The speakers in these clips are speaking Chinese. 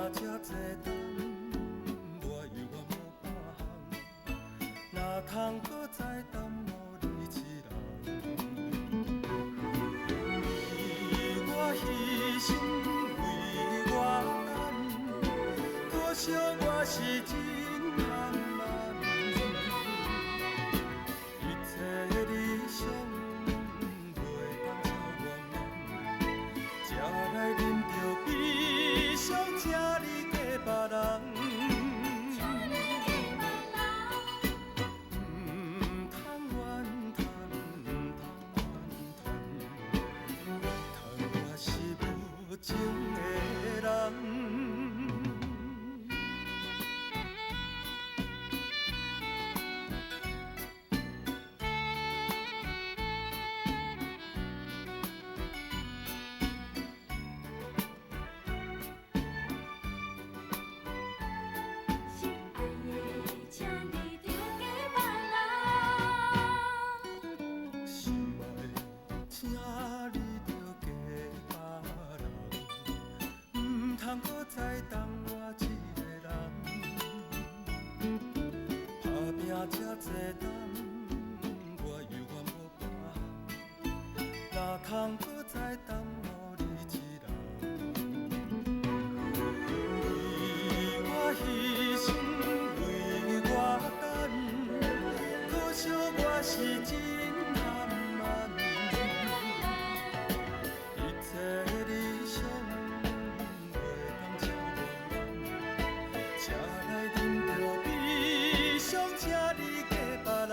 这多冬，我犹原无半项，哪通搁再耽误你一人？为我牺牲，为我等，可惜我是真茫茫，一切理想袂当超越咱，才来忍着悲伤，请你嫁别人。情的人，是爱的，请你着嫁别人。心爱，请你着嫁别人，唔通搁再等我一个人。打拼这多冬，我犹原无半项，哪通搁再耽误你一人？为我牺牲，为我等，可惜我是真含慢，一切理想袂当超越咱，才来忍着悲伤，请你嫁别人。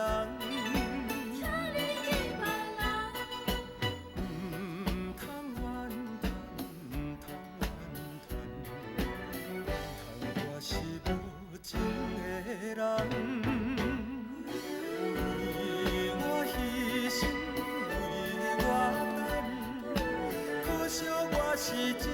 唔通怨叹，唔通怨叹，叹我是无情的人。为我牺牲，为我等，可惜我是真